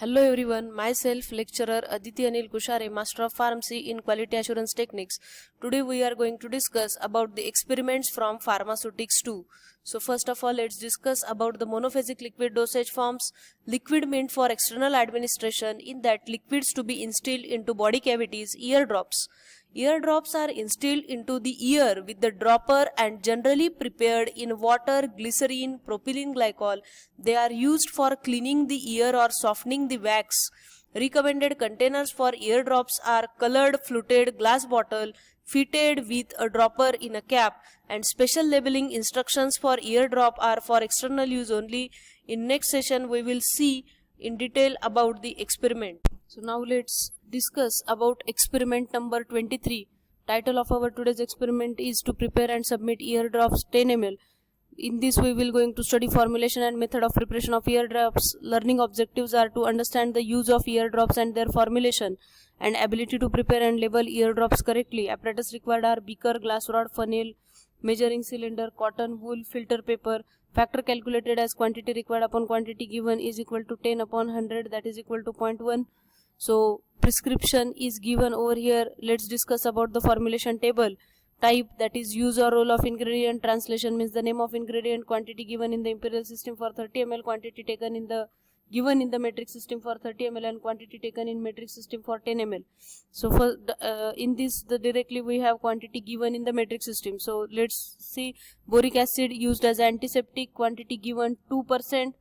Hello everyone, myself lecturer Aditi Anil Kushare, Master of Pharmacy in Quality Assurance Techniques. Today we are going to discuss about the experiments from pharmaceutics too. So first of all, let's discuss about the monophasic liquid dosage forms. Liquid meant for external administration, in that liquids to be instilled into body cavities, eardrops. Eardrops are instilled into the ear with the dropper and generally prepared in water, glycerine, propylene glycol. They are used for cleaning the ear or softening the wax. Recommended containers for eardrops are colored fluted glass bottle fitted with a dropper in a cap, and special labeling instructions for eardrop are for external use only. In next session we will see in detail about the experiment. So now let's discuss about experiment number 23. Title of our today's experiment is to prepare and submit eardrops 10 ml. In this we will going to study formulation and method of preparation of eardrops. Learning objectives are to understand the use of eardrops and their formulation, and ability to prepare and label eardrops correctly. Apparatus required are beaker, glass rod, funnel, measuring cylinder, cotton, wool, filter paper. Factor calculated as quantity required upon quantity given is equal to 10 upon 100, that is equal to 0.1. So prescription is given over here. Let's discuss about the formulation table. Type, that is use or role of ingredient. Translation means the name of ingredient. Quantity given in the imperial system for 30 ml, quantity taken in the given in the metric system for 30 ml, and quantity taken in metric system for 10 ml. So for in this directly we have quantity given in the metric system. So let's see. Boric acid used as antiseptic, quantity given 2%.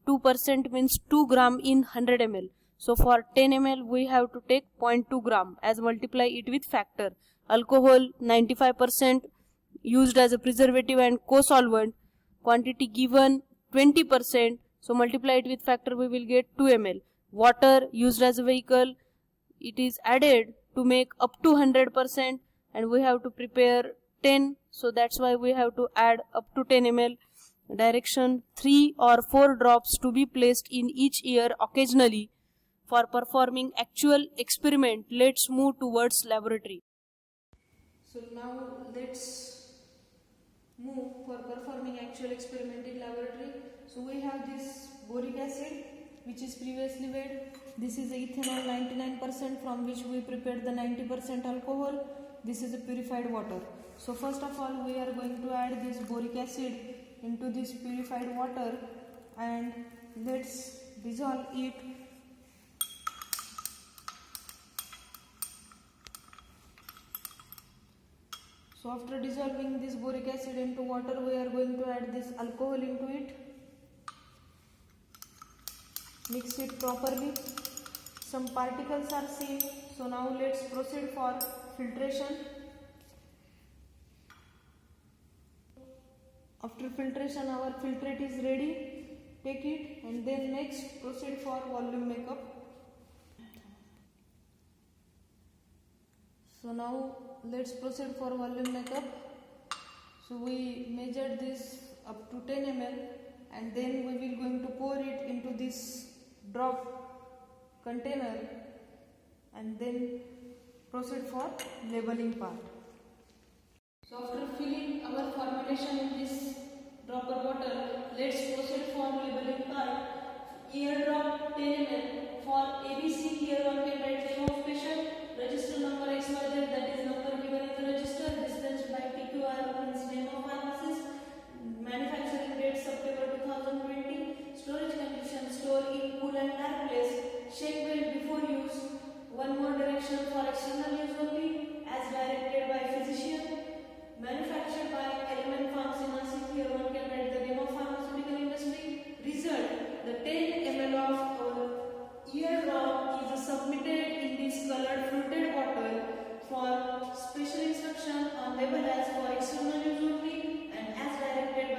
2% means 2 gram in 100 ml. So for 10 ml we have to take 0.2 gram as multiply it with factor. Alcohol 95% used as a preservative and co-solvent, quantity given 20%, so multiply it with factor, we will get 2 ml. Water used as a vehicle, it is added to make up to 100%, and we have to prepare 10, so that's why we have to add up to 10 ml. Direction, 3 or 4 drops to be placed in each ear occasionally. For performing actual experiment, let's move towards laboratory. So now let's move for performing actual experiment in laboratory. So we have this boric acid which is previously weighed. This is ethanol 99% from which we prepared the 90% alcohol. This is a purified water. So first of all we are going to add this boric acid into this purified water and let's dissolve it. So after dissolving this boric acid into water, we are going to add this alcohol into it. Mix it properly. Some particles are seen. So now let's proceed for filtration. After filtration, our filtrate is ready. Take it and then next proceed for volume makeup. So now let's proceed for volume makeup. So we measured this up to 10 ml and then we will going to pour it into this drop container and then proceed for labeling part. So after filling our formulation in this dropper bottle, let's proceed for labeling part. Eardrop 10 ml. For ABC, here one can write name of patient, register number XYZ, that is number given in the register, dispensed by PQR means name of pharmacist, manufacturing date September 2020, storage condition store in cool and dark place, shake well before use, one more direction for external use only as directed by physician, manufactured by Element Farms in Nasik, here one can write the name of pharmaceutical industry, result, the 10 ml of eardrop is submitted in this colored fluted bottle for special instruction on label as for external use only and as directed